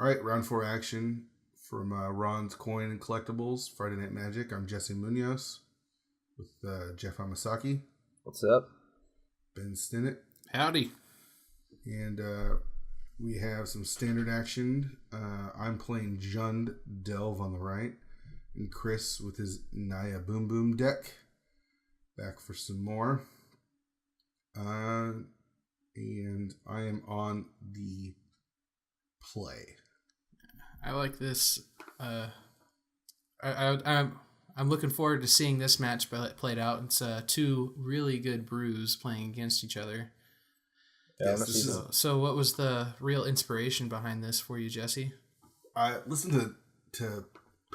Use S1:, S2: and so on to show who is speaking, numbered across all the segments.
S1: All right, round 4 action from Ron's Coin and Collectibles, Friday Night Magic. I'm Jesse Munoz with Geoff Hamasaki.
S2: What's up?
S1: Ben Stinnett.
S3: Howdy.
S1: And we have some standard action. I'm playing Jund Delve on the right, and Chris with his Naya Boom Boom deck. Back for some more. And I am on the play.
S3: I like this. I'm looking forward to seeing this match played out. It's two really good brews playing against each other.
S2: Yeah,
S3: So what was the real inspiration behind this for you, Jesse?
S1: I listened to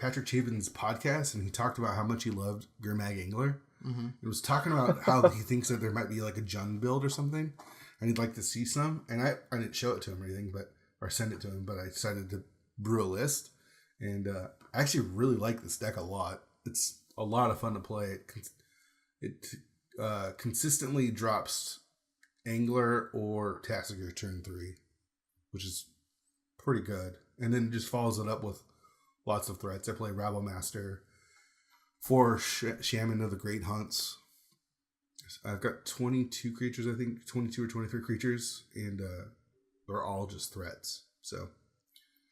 S1: Patrick Chapin's podcast, and he talked about how much he loved Gurmag Angler.
S3: Mm-hmm.
S1: He was talking about how he thinks that there might be like a Jund build or something, and he'd like to see some. And I didn't show it to him or anything, or send it to him, but I decided to brew a list. And I actually really like this deck a lot. It's a lot of fun to play. It consistently drops Angler or Tassiger turn 3, which is pretty good. And then just follows it up with lots of threats. I play Rabble Master, 4 Shaman of the Great Hunts. I've got 22 creatures, I think, 22 or 23 creatures, and they're all just threats. So,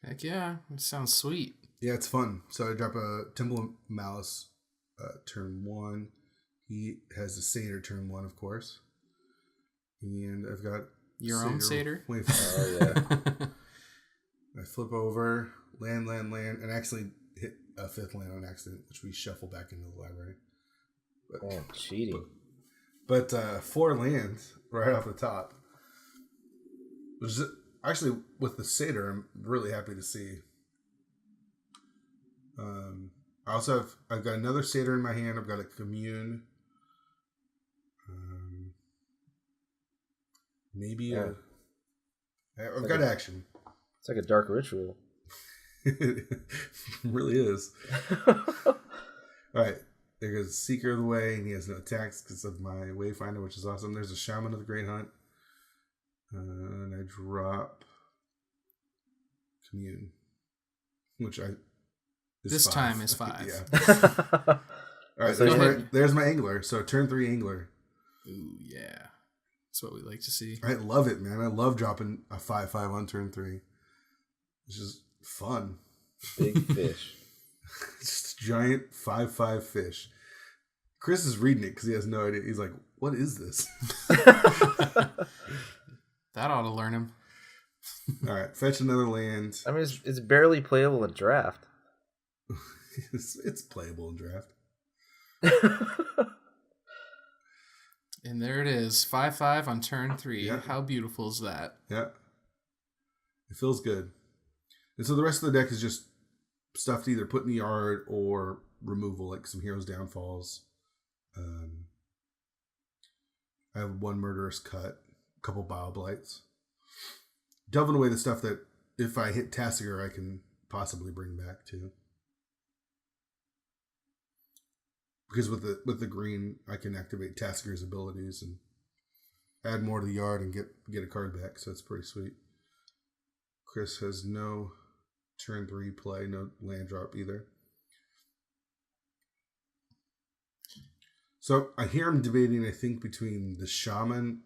S3: heck yeah, it sounds sweet.
S1: Yeah, it's fun. So I drop a Temple of Malice turn 1. He has a Satyr turn 1, of course. And I've got
S3: your own Satyr.
S1: Oh yeah. I flip over, land, and actually hit a 5th land on accident, which we shuffle back into the library.
S2: But, cheating.
S1: But 4 lands right off the top. Which is actually, with the Satyr, I'm really happy to see. I've got another Satyr in my hand. I've got a Commune. I've got action.
S2: It's like a dark ritual.
S1: It really is. Alright. There goes Seeker of the Way, and he has no attacks because of my Wayfinder, which is awesome. There's a Shaman of the Great Hunt. And I drop Commune. Which
S3: this
S1: 5.
S3: time is 5.
S1: Yeah. Alright, there's my Angler. So turn 3 Angler.
S3: Ooh, yeah. That's what we like to see.
S1: I love it, man. I love dropping a 5/5 on turn 3. It's just fun.
S2: Big fish.
S1: It's just a giant 5/5 fish. Chris is reading it because he has no idea. He's like, what is this?
S3: That ought to learn him.
S1: All right, fetch another land.
S2: I mean, it's barely playable in draft.
S1: It's playable in draft.
S3: And there it is, 5/5 on turn 3.
S1: Yeah.
S3: How beautiful is that?
S1: Yeah. It feels good. And so the rest of the deck is just stuff to either put in the yard or removal, like some Heroes Downfalls. I have 1 Murderous Cut, a couple Bile Blights. Delving away the stuff that, if I hit Tassiger, I can possibly bring back too. Because with the green, I can activate Tassiger's abilities and add more to the yard and get a card back. So it's pretty sweet. Chris has no turn 3 play, no land drop either. So I hear him debating, I think, between the Shaman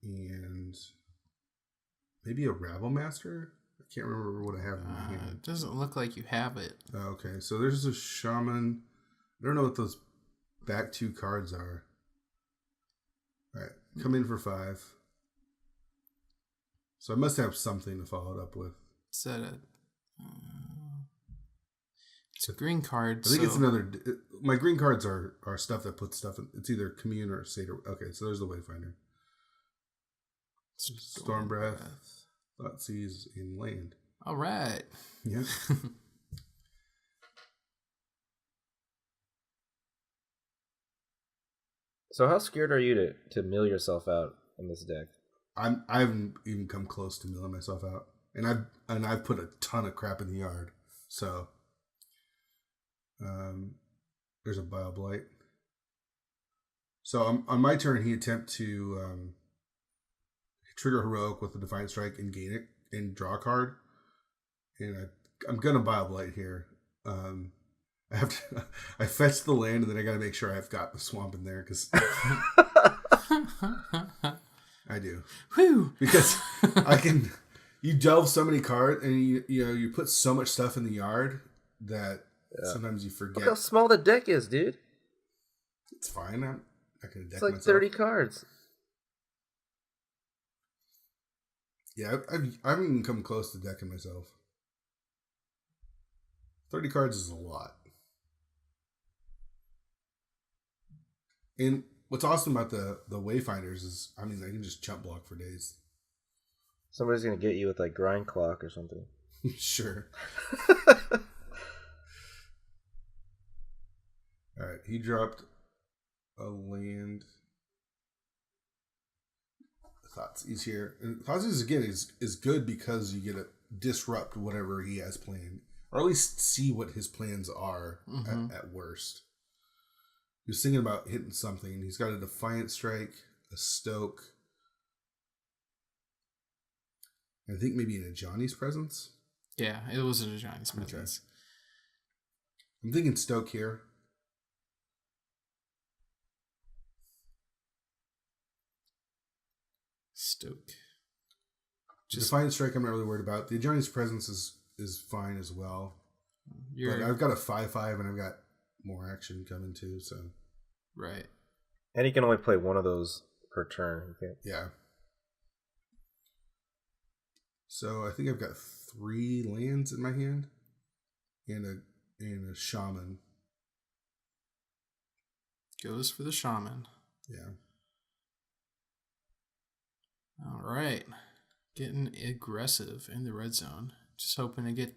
S1: and maybe a Rabble Master. I can't remember what I have in my hand.
S3: It doesn't look like you have it.
S1: Okay, so there's a Shaman. I don't know what those back 2 cards are. All right, come in for 5. So I must have something to follow it up with.
S3: It's a green card.
S1: I think it's another. My green cards are stuff that puts stuff in. It's either Commune or Satyr. Okay, so there's the Wayfinder. Storm Breath, Thoughtseize, and Land.
S3: All right.
S1: Yeah.
S2: So how scared are you to mill yourself out in this deck?
S1: I haven't even come close to milling myself out, and I've put a ton of crap in the yard. So, there's a Bile Blight. So on my turn, he attempt to trigger Heroic with a Defiant Strike and gain it, and draw a card. And I'm gonna buy a blight here. I have to. I fetched the land, and then I got to make sure I've got the swamp in there because I do.
S3: Whew.
S1: Because I can. You delve so many cards, and you put so much stuff in the yard that sometimes you forget.
S2: Look how small the deck is, dude.
S1: It's fine. I'm not gonna deck
S2: It's like
S1: myself.
S2: 30 cards.
S1: Yeah, I haven't even come close to decking myself. 30 cards is a lot. And what's awesome about the Wayfinders is, I mean, I can just chump block for days.
S2: Somebody's gonna get you with like grind clock or something.
S1: Sure. Alright, he dropped a land. Thoughtseize here. And Thoughtseize, again, is good because you get to disrupt whatever he has planned. Or at least see what his plans are at worst. He was thinking about hitting something. He's got a Defiant Strike, a Stoke. I think maybe in a Johnny's Presence.
S3: Yeah, it was a Johnny's Presence.
S1: Okay. I'm thinking Stoke here.
S3: Stoke.
S1: Defiant Strike I'm not really worried about. The Johnny's Presence is fine as well. But I've got a 5/5 and I've got more action coming too, so.
S3: Right.
S2: And he can only play one of those per turn. Okay.
S1: Yeah. So I think I've got 3 lands in my hand and a shaman.
S3: Goes for the shaman.
S1: Yeah.
S3: All right. Getting aggressive in the red zone. Just hoping to get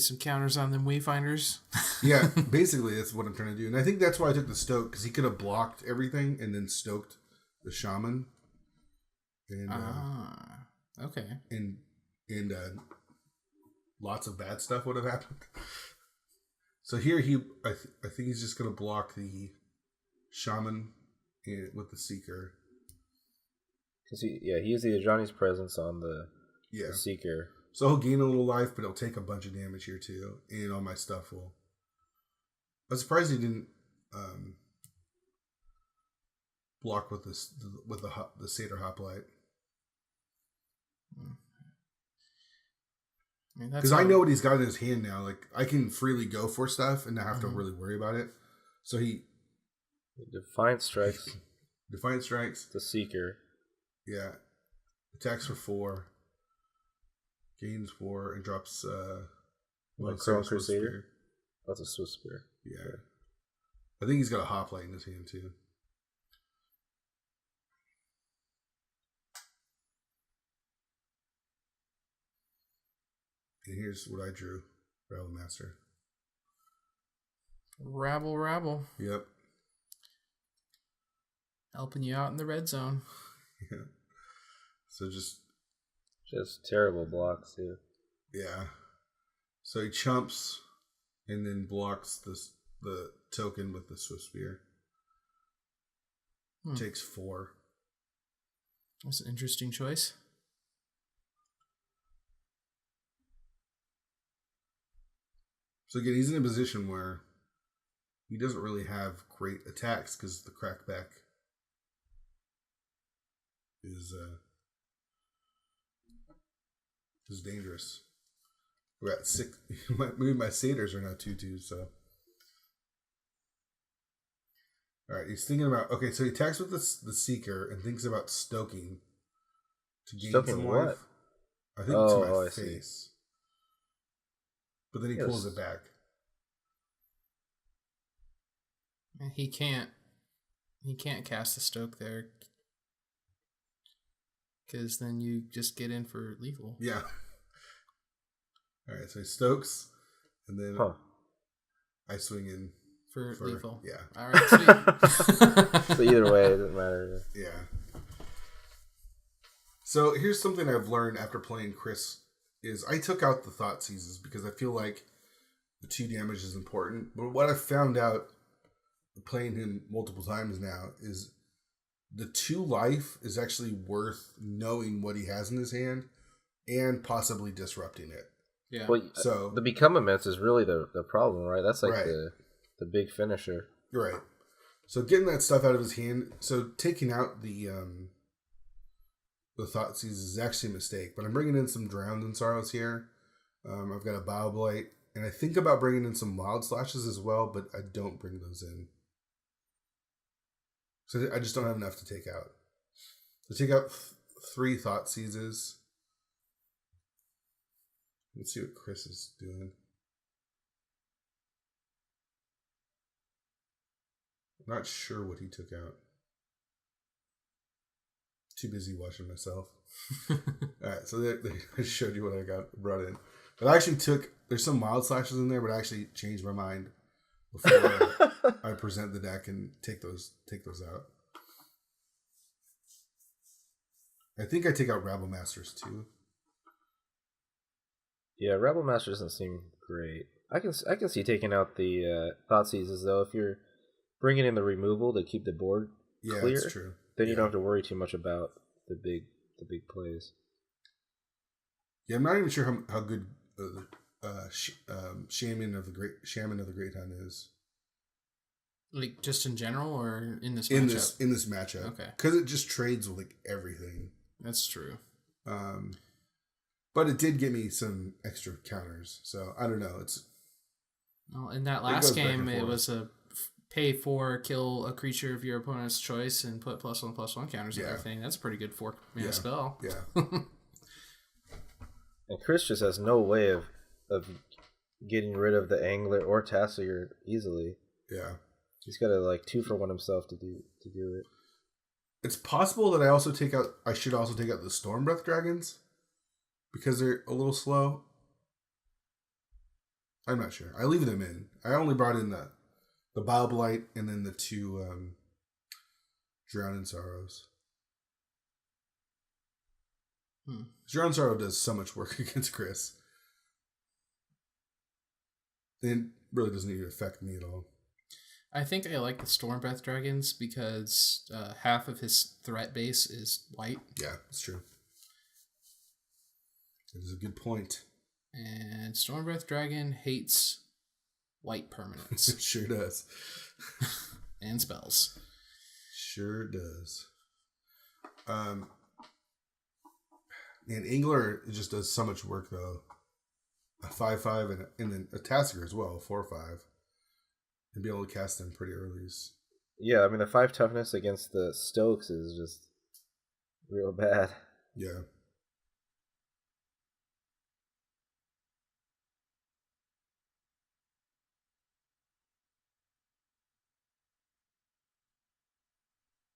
S3: some counters on them Wayfinders.
S1: Yeah, basically that's what I'm trying to do. And I think that's why I took the Stoke, because he could have blocked everything and then stoked the shaman. And
S3: okay.
S1: And lots of bad stuff would have happened. So here I think he's just going to block the shaman with the Seeker.
S2: Cause he used the Johnny's Presence on the Seeker.
S1: So he'll gain a little life, but he'll take a bunch of damage here too, and all my stuff will. I'm surprised he didn't block with the Satyr Hoplite. Because I know what he's got in his hand now. Like I can freely go for stuff and not have to really worry about it. So he
S2: Defiant Strikes.
S1: Defiant Strikes.
S2: The Seeker.
S1: Yeah. Attacks for 4. Gains 4 and drops
S2: one Chrome Crusader. That's a Swiss Spear.
S1: Yeah. Okay. I think he's got a Hoplite in his hand too. And here's what I drew. Rabble Master.
S3: Rabble.
S1: Yep.
S3: Helping you out in the red zone.
S1: Yeah. So just
S2: terrible blocks, too.
S1: Yeah. So he chumps and then blocks the token with the Swift Spear. Takes 4.
S3: That's an interesting choice.
S1: So again, he's in a position where he doesn't really have great attacks because the crackback is dangerous. We're at 6. My satyrs are now 2/2, so. Alright, he's thinking about. Okay, so he attacks with the Seeker and thinks about stoking to gain
S2: Stoking
S1: some
S2: what?
S1: life. I think to my face. But then he pulls it back.
S3: He can't cast a stoke there. Because then you just get in for lethal.
S1: Yeah. Alright, so he stokes, and then I swing in
S3: for lethal.
S1: Yeah.
S3: Alright, sweet.
S2: So either way, it doesn't matter.
S1: Yeah. So here's something I've learned after playing Chris, is I took out the Thought Seizes because I feel like the 2 damage is important. But what I've found out playing him multiple times now is the 2 life is actually worth knowing what he has in his hand and possibly disrupting it.
S2: Yeah. Well, so the become immense is really the problem, right? That's like the big finisher.
S1: Right. So getting that stuff out of his hand, so taking out the Thoughtseize is actually a mistake, but I'm bringing in some Drowned in Sorrows here. I've got a Bioblight, and I think about bringing in some Wild Slashes as well, but I don't bring those in. So I just don't have enough to take out. So take out 3 Thoughtseizes. Let's see what Chris is doing. I'm not sure what he took out. Too busy watching myself. Alright, so I showed you what I got brought in. But I actually there's some Wild Slashes in there, but I actually changed my mind before I present the deck and take those out. I think I take out Rabble Masters too.
S2: Yeah, Rebel Master doesn't seem great. I can see taking out the Thoughtseizes though. If you're bringing in the removal to keep the board clear, that's true. Then you don't have to worry too much about the big plays.
S1: Yeah, I'm not even sure how good Shaman of the Great Hunt is.
S3: Like just in general, or in this matchup?
S1: In this matchup, okay, because it just trades with like everything.
S3: That's true.
S1: But it did give me some extra counters, so I don't know.
S3: Well, in that last game, it was a pay 4, kill a creature of your opponent's choice, and put +1/+1 counters and everything. That's a pretty good 4-mana spell.
S1: Yeah.
S2: And Chris just has no way of getting rid of the Angler or Tassier easily.
S1: Yeah.
S2: He's got to like 2-for-1 himself to do it.
S1: It's possible that I should also take out the Stormbreath Dragons because they're a little slow. I'm not sure. I leave them in. I only brought in the Bioblight and then the 2 Drowned in Sorrows. Drowned in Sorrow does so much work against Chris. It really doesn't even affect me at all.
S3: I think I like the Stormbreath Dragons because half of his threat base is white.
S1: Yeah, that's true. That is a good point.
S3: And Stormbreath Dragon hates white permanents.
S1: It sure does.
S3: And spells.
S1: Sure does. And Angler just does so much work, though. A 5/5 and then a Tassiger as well, 4/5. And be able to cast them pretty early.
S2: Yeah, I mean, the 5 toughness against the Stokes is just real bad.
S1: Yeah.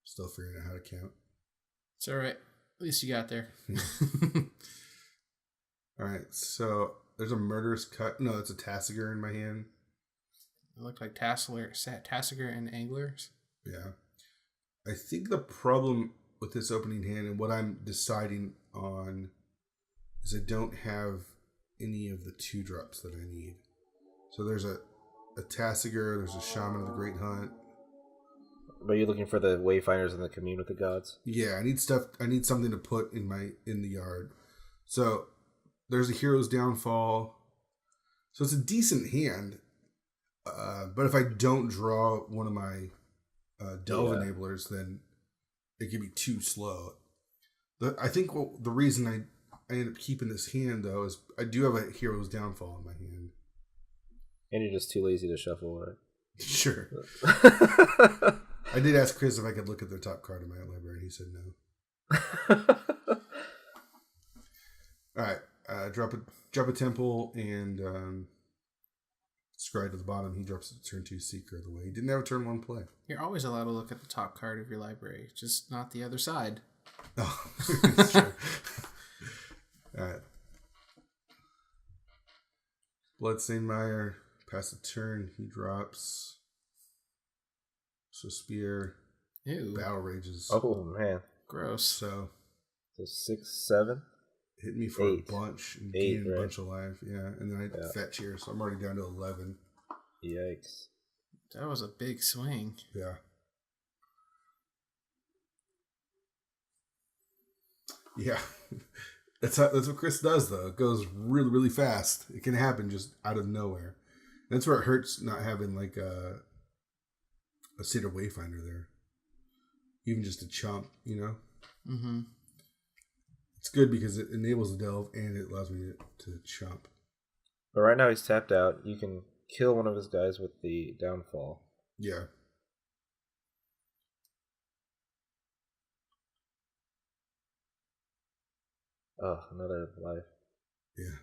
S1: Still figuring out how to count.
S3: It's alright. At least you got there.
S1: Alright, so there's a Murderous Cut. No, it's a Tassiger in my hand.
S3: It looked like Tassiger and Anglers.
S1: Yeah. I think the problem with this opening hand and what I'm deciding on is I don't have any of the 2-drops that I need. So there's a Tassiger, there's a Shaman of the Great Hunt.
S2: But you're looking for the Wayfinders and the Commune with the Gods?
S1: Yeah, I need something to put in the yard. So there's a Hero's Downfall. So it's a decent hand. But if I don't draw one of my Delve Enablers, then it could be too slow. I think the reason I end up keeping this hand, though, is I do have a Hero's Downfall in my hand.
S2: And you're just too lazy to shuffle, right?
S1: Sure. I did ask Chris if I could look at the top card in my library, and he said no. All right. Drop a Temple and Scry to the bottom. He drops a turn 2 Seeker of the way. He didn't have a turn 1 play.
S3: You're always allowed to look at the top card of your library, just not the other side.
S1: Oh, that's true. All right. Bloodstained Mire. Pass the turn. He drops. So Spear.
S3: Ew.
S1: Battle Rages.
S2: Oh, man.
S3: Gross.
S1: So
S2: 6, 7?
S1: Hit me for 8. A bunch. And
S2: 8,
S1: gain
S2: right?
S1: a bunch of life. Yeah. And then I fetch here. So I'm already down to 11.
S2: Yikes.
S3: That was a big swing.
S1: Yeah. Yeah. That's what Chris does, though. It goes really, really fast. It can happen just out of nowhere. That's where it hurts not having like a Cedar Wayfinder there. Even just a chump, you know?
S3: Mm-hmm.
S1: It's good because it enables the delve and it allows me to chump.
S2: But right now he's tapped out. You can kill one of his guys with the downfall.
S1: Yeah.
S2: Oh, another life.
S1: Yeah.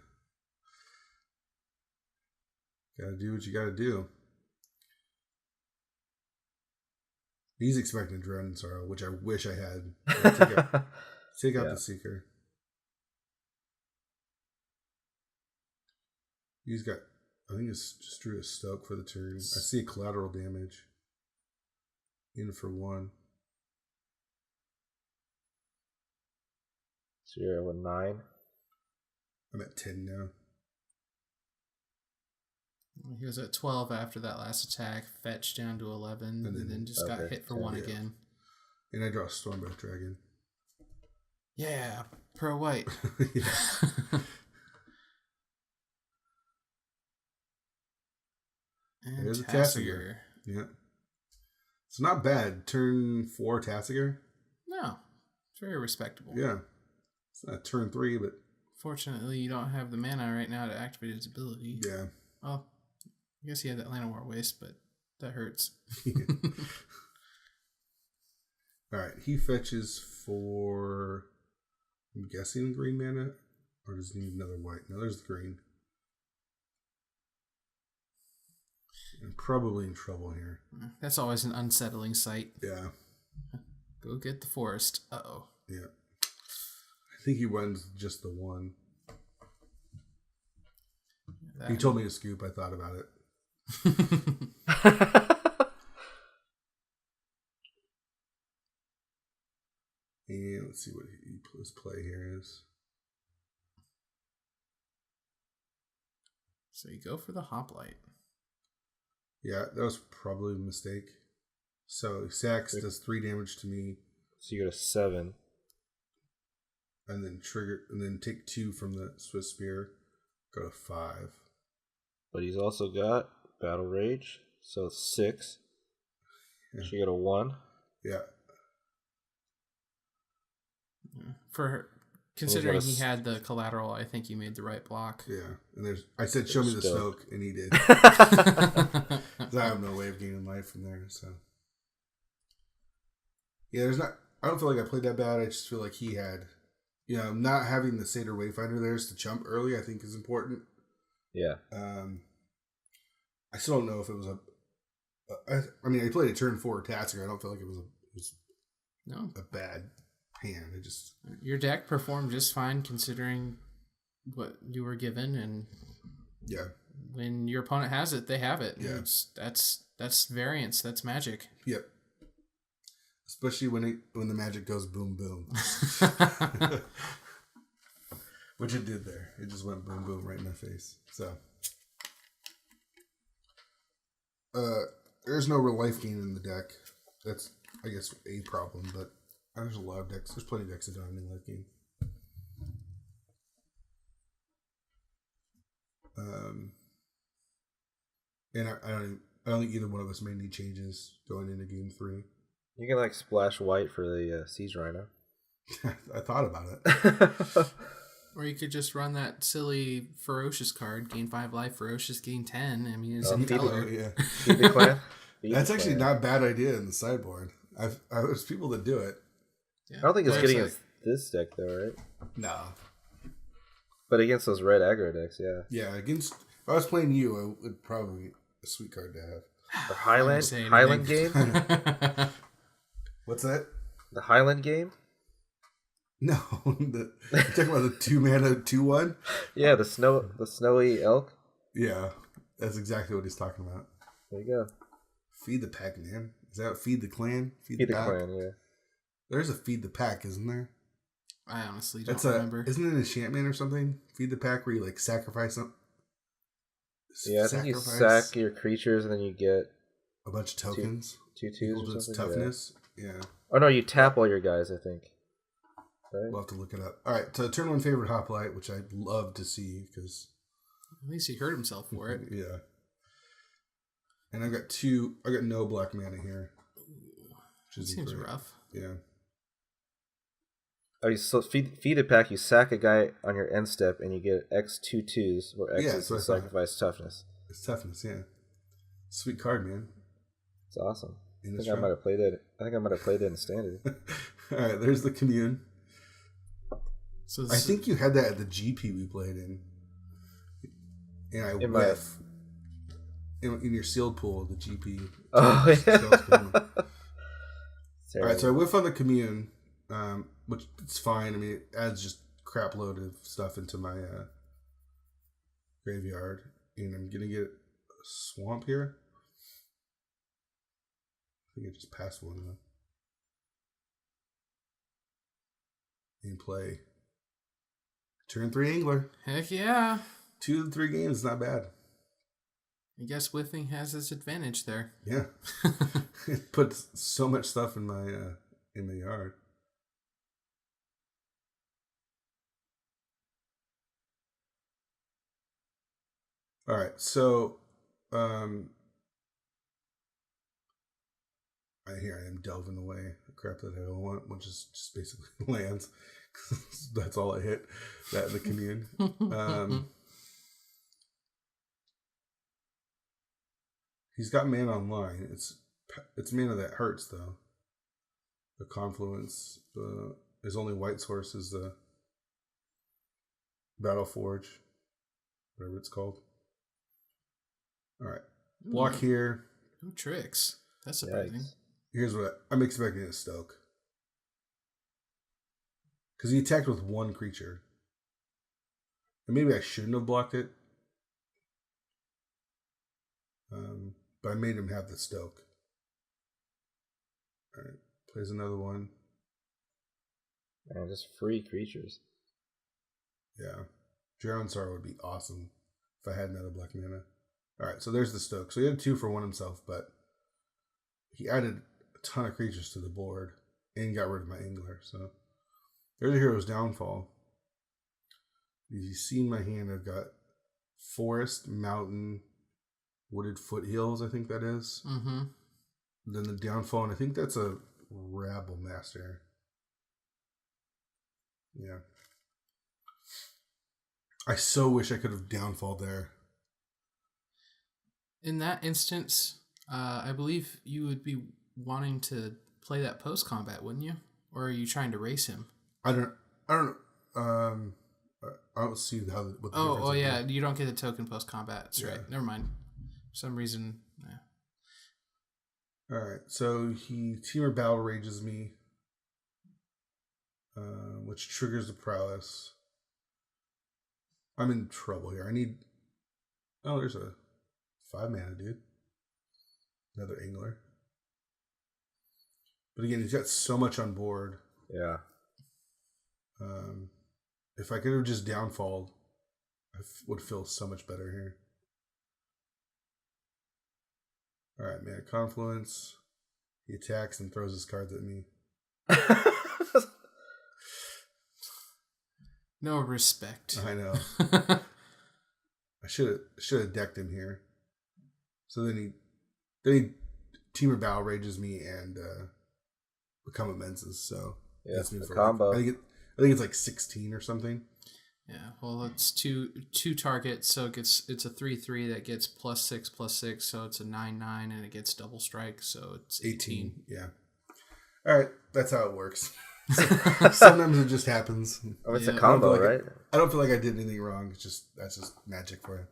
S1: Gotta do what you gotta do. He's expecting Dread and Sorrow, which I wish I had. Take out the Seeker. He's got, I think it's just drew a Stoke for the turn. I see a collateral damage. In for 1.
S2: So you're at 9?
S1: I'm at 10 now.
S3: He was at 12 after that last attack, fetched down to 11, and then just got hit for 1 again.
S1: And I draw a Stormbolt Dragon.
S3: Yeah, pro white. And
S1: there's a Tasigur. Yeah. It's not bad. Turn 4 Tasigur.
S3: No. It's very respectable.
S1: Yeah. It's not turn 3, but...
S3: Fortunately, you don't have the mana right now to activate his ability.
S1: Yeah.
S3: Well, I guess he had that Llanowar Waste, but that hurts.
S1: Alright, he fetches for... I'm guessing green mana? Or does he need another white? No, there's the green. I'm probably in trouble here.
S3: That's always an unsettling sight.
S1: Yeah.
S3: Go get the forest. Uh-oh.
S1: Yeah. I think he runs just the 1. He told me to scoop. I thought about it. And let's see what his play here is.
S3: So you go for the Hoplite.
S1: Yeah, that was probably a mistake. So Sax does 3 damage to me.
S2: So you go to 7.
S1: And then take 2 from the Swiss Spear. Go to 5.
S2: But he's also got Battle Rage, so 6. Yeah. So you got a 1.
S1: Yeah.
S3: For considering he had the collateral, I think you made the right block.
S1: Yeah, and I said, "Show me the Stoke," and he did. I have no way of gaining life from there. So yeah, I don't feel like I played that bad. I just feel like he had, not having the Satyr Wayfinder there to chump early. I think is important.
S2: Yeah.
S1: I still don't know if it was I mean, I played a turn 4 Tasigur. I don't feel like it was a bad hand.
S3: Your deck performed just fine considering what you were given, and when your opponent has it, they have it.
S1: Yeah,
S3: that's variance. That's magic.
S1: Yep. Especially when the magic goes boom boom, which it did there. It just went boom boom right in my face. So there's no real life gain in the deck. That's, I guess, a problem, but there's a lot of decks. There's plenty of decks that don't have any life gain. And I don't think either one of us made any changes going into game 3.
S2: You can splash white for the Siege Rhino.
S1: I thought about it.
S3: Or you could just run that silly Ferocious card, gain 5 life, Ferocious, gain 10. I mean, it's in color.
S1: Yeah.
S2: Feed the clan.
S1: That's actually not a bad idea in the sideboard. There's people that do it.
S2: Yeah. I don't think it's getting against this deck though, right?
S1: No.
S2: But against those red aggro decks, yeah.
S1: Yeah, if I was playing you, it would probably be a sweet card to have.
S2: The Highland game?
S1: What's that?
S2: The Highland game?
S1: No, you're talking about the 2-mana 2/1?
S2: Yeah, the snowy elk.
S1: Yeah, that's exactly what he's talking about.
S2: There you go.
S1: Feed the pack, man. Is that feed the clan?
S2: Feed the clan, yeah.
S1: There's a feed the pack, isn't there?
S3: I honestly don't remember.
S1: Isn't it an enchantment or something? Feed the pack where you sacrifice them.
S2: Yeah, I think you sack your creatures and then you get
S1: a bunch of tokens.
S2: Two twos or something.
S1: Toughness. Yeah.
S2: Oh no, you tap all your guys, I think. Right.
S1: We'll have to look it up. All right, so turn 1 favorite hoplite, which I'd love to see because
S3: at least he hurt himself for it.
S1: Yeah. And I've got no black mana here.
S3: Which seems rough.
S1: Yeah.
S2: Oh, so feed a pack, you sack a guy on your end step, and you get X 2/2s, where X is sacrifice toughness.
S1: It's toughness, yeah. Sweet card, man.
S2: It's awesome. I think I might have played it. I think I might have played it in standard.
S1: All right, there's the commune.
S3: So
S1: I think you had that at the GP we played in. And I whiff. In your sealed pool, the GP.
S2: Oh, yeah.
S1: All right, so I whiff on the commune, which it's fine. I mean, it adds just crap load of stuff into my graveyard. And I'm going to get a swamp here. I think I just passed one though. And play. Turn 3 angler.
S3: Heck yeah. 2
S1: to 3 games is not bad.
S3: I guess whiffing has its advantage there.
S1: Yeah. It puts so much stuff in the yard. All right, so here I am delving away the crap that I don't want, which is just basically lands. That's all I hit. That in the commune. He's got mana online. It's mana that hurts though. The confluence. His only white source is the Battle Forge, whatever it's called. All right, block here.
S3: No tricks. That's surprising.
S1: Here's what I'm expecting a Stoke. Because he attacked with 1 creature. And maybe I shouldn't have blocked it. But I made him have the Stoke. Alright, plays another one.
S2: Man, just free creatures.
S1: Yeah. Geronsar would be awesome if I had another black mana. Alright, so there's the Stoke. So he had 2 for 1 himself, but he added a ton of creatures to the board and got rid of my Angler, so there's a hero's downfall. You see in my hand, I've got Forest, Mountain, Wooded Foothills, I think that is.
S3: Mm-hmm.
S1: Then the downfall, and I think that's a Rabble Master. Yeah. I so wish I could have downfall there.
S3: In that instance, I believe you would be wanting to play that post combat, wouldn't you? Or are you trying to race him?
S1: I don't. I don't see how. What the
S3: oh yeah, you don't get a token post combat. That's right. Never mind. For some reason. Yeah.
S1: All right, so he Teamer Battle Rages me, which triggers the prowess. I'm in trouble here. I need. Oh, there's a 5 mana dude. Another Angler. But again, he's got so much on board.
S2: Yeah.
S1: If I could have just downfalled, I would feel so much better here. All right, man. Confluence. He attacks and throws his cards at me.
S3: No respect.
S1: I know. I should have decked him here. So then he Teamer Battle Rages me and become immenses. So
S2: yeah, that's me for combo.
S1: I think it's like 16 or something.
S3: Yeah, well, it's two targets, so it's a 3/3 that gets +6/+6, so it's a 9/9, and it gets double strike, so it's 18.
S1: Yeah. All right, that's how it works. Sometimes it just happens.
S2: Oh, it's a combo, right?
S1: I don't feel like I did anything wrong. That's just magic for you.